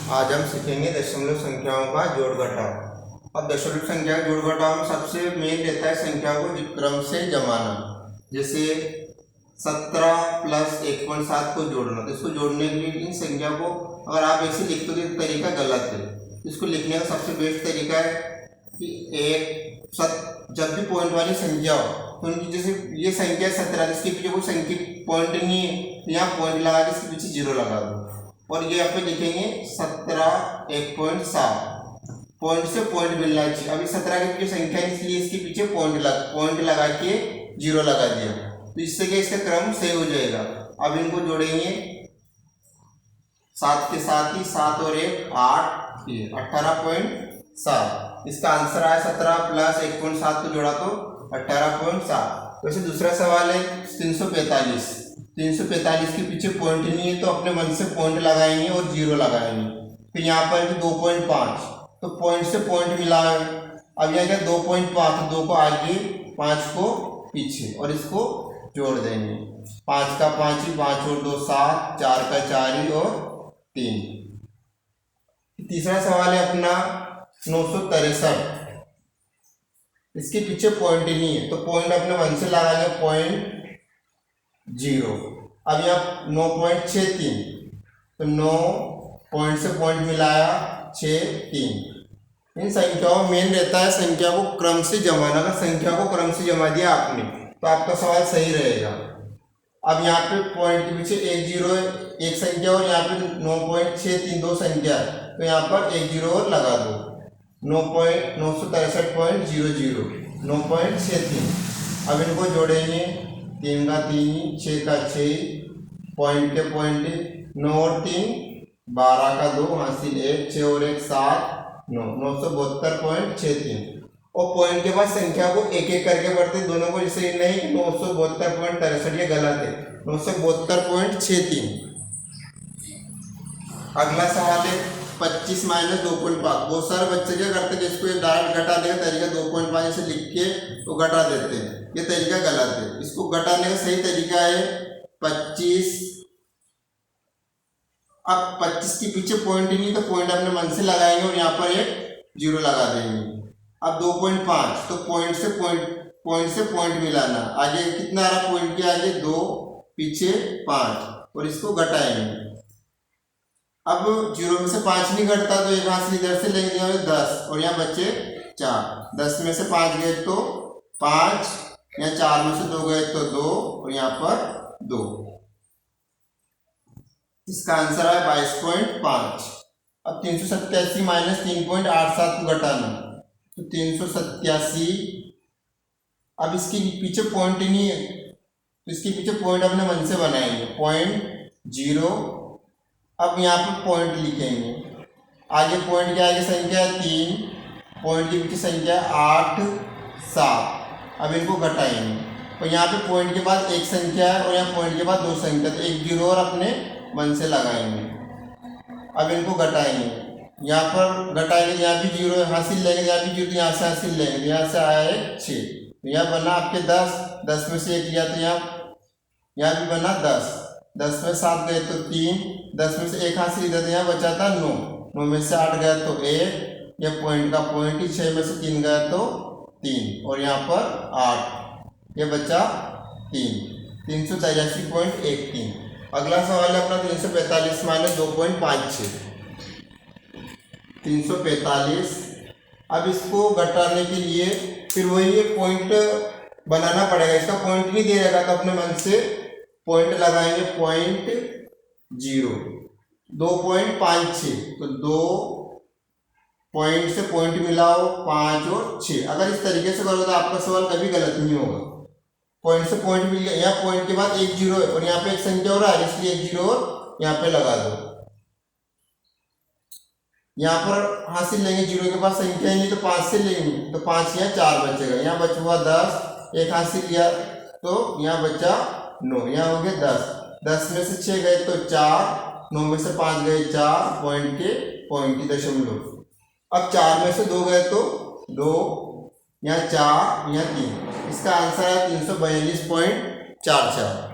आज हम सीखेंगे दशमलव संख्याओं का जोड़ घटाव। अब दशमलव संख्या का जोड़ घटाव में सबसे मेन रहता है संख्याओं को क्रम से जमाना। जैसे 17 प्लस 1.7 को जोड़ना, तो इसको जोड़ने के लिए इन संख्या को अगर आप ऐसे लिखते हो तो तरीका गलत है। इसको लिखने का सबसे बेस्ट तरीका है कि जब भी पॉइंट वाली संख्या हो तो उनकी, जैसे ये संख्या 17, इसके पीछे कोई संख्या पॉइंट नहीं है तो यहाँ पॉइंट लगा के इसके पीछे 0 लगा दो और ये यहाँ पे लिखेंगे 17 1.7। पॉइंट से पॉइंट मिलना चाहिए। अभी 17 के पीछे संख्या है इसलिए इसके पीछे पॉइंट लगा के 0 लगा दिया, तो इससे क्या इसका क्रम सही हो जाएगा। अब इनको जोड़ेंगे 7 के साथ ही 7 और 1 8, 18.7। इसका आंसर आया 17 प्लस 1.7 को जोड़ा तो 18.7। वैसे दूसरा सवाल है 345। 345 के पीछे पॉइंट नहीं है तो अपने मन से पॉइंट लगाएंगे और 0 लगाएंगे। फिर यहाँ पर 2.5, तो पॉइंट से पॉइंट मिला है। अब यहाँ क्या 2.5, तो 2 को आगे 5 को पीछे और इसको जोड़ देंगे। 5 का 5 ही, 5 और 2 7, 4 का 4 ही और 3। तीसरा सवाल है अपना 963। इसके पीछे पॉइंट ही नहीं है तो पॉइंट अपने मन से लगाएंगे, पॉइंट 0। अब यहाँ 9.63, तो 9 पॉइंट से पॉइंट मिलाया 6 3। इन संख्याओं में मेन रहता है संख्या को क्रम से जमाना। अगर संख्या को क्रम से जमा दिया आपने तो आपका सवाल सही रहेगा। अब यहाँ पे पॉइंट के पीछे 1 0 एक संख्या और यहाँ पे 9.63 दो संख्या है, तो यहाँ पर 1 0 और लगा दो। 963.00 9.63। अब इनको जोड़ेंगे, 3 का 3, 6 का 6, पॉइंट के पॉइंट 9 और 3 12 का 2 हासिल 1, 6 और 1 7 9 972.63। और पॉइंट के बाद संख्या को एक एक करके बढ़ते दोनों को, जैसे नहीं 972.63, ये गलत है, 972.63। अगला सवाल है 25 माइनस 2.5। बहुत सारे बच्चे क्या करते हैं, जिसको ये डायरेक्ट घटाने का तरीका 2.5 से लिख के तो घटा देते हैं, ये तरीका गलत है। इसको घटाने का सही तरीका है 25। अब 25 के पीछे पॉइंट ही नहीं तो पॉइंट अपने मन से लगाएंगे और यहाँ पर एक 0 लगा देंगे। अब 2.5, तो पॉइंट से पॉइंट मिलाना। आगे कितना आ रहा पॉइंट के आगे 2, पीछे 5 और इसको घटाएंगे। अब 0 में से 5 नहीं घटता तो एक हाथ से इधर से लेंगे, 10 और यहाँ बच्चे 4। 10 में से 5 गए तो 5, यहाँ 4 में से 2 गए तो 2 और यहाँ पर 2। इसका आंसर है 22.5। अब 387 माइनस 3.87 को घटाना, तो 387। अब इसके पीछे पॉइंट ही नहीं है तो इसके पीछे पॉइंट अपने मन से बनाएंगे, पॉइंट 0। अब यहाँ पे पॉइंट लिखेंगे, आगे पॉइंट के आगे संख्या 3, पॉइंट के पीछे संख्या 8 7। अब इनको घटाएंगे और यहाँ पे पॉइंट के बाद एक संख्या है और यहाँ पॉइंट के बाद 2 संख्या, तो 1 0 और अपने मन से लगाएंगे। अब इनको घटाएंगे, यहाँ पर घटाएंगे, यहाँ भी 0 हासिल लेंगे, यहाँ भी 0, यहाँ से हासिल लेंगे, यहाँ से आया है 6, तो यहाँ बना आपके 10। 10 में से 1 लिया तो यहाँ भी बना 10। 10 में 7 गए तो 3, 10 में से 1 हासिल लिया तो यहाँ बचा था 9। 9 में से 8 गया तो 1, यह पॉइंट का पॉइंट ही। 6 में से 3 गया तो 3 और यहाँ पर 8, यह बचा 3। 383.13। अगला सवाल है अपना 345 माइनस 2.56। 345। अब इसको घटाने के लिए फिर वही एक पॉइंट बनाना पड़ेगा। इसका पॉइंट नहीं दे रहेगा तो अपने मन से पॉइंट लगाएंगे, पॉइंट 0। 2.56, तो 2 पॉइंट से पॉइंट मिलाओ 5 और 6। अगर इस तरीके से करोगे तो आपका सवाल कभी गलत नहीं होगा। पॉइंट से पॉइंट मिल गया, यहाँ पॉइंट के बाद 1 0 है और यहाँ पे एक संख्या हो रहा है इसलिए 1 0 और यहाँ पे लगा दो। यहाँ पर हासिल लेंगे, 0 के पास संख्या नहीं तो 5 से लेंगे, तो 5 यहाँ 4 बचेगा, यहाँ बच हुआ 10। एक हासिल लिया तो यहाँ बचा 9, यहाँ हो गया 10। 10 में से 6 गए तो 4, 9 में से 5 गए 4, पॉइंट के पॉइंट की दशमलव। अब 4 में से 2 गए तो 2, यहाँ 4, यहाँ 3। इसका आंसर है 342.44।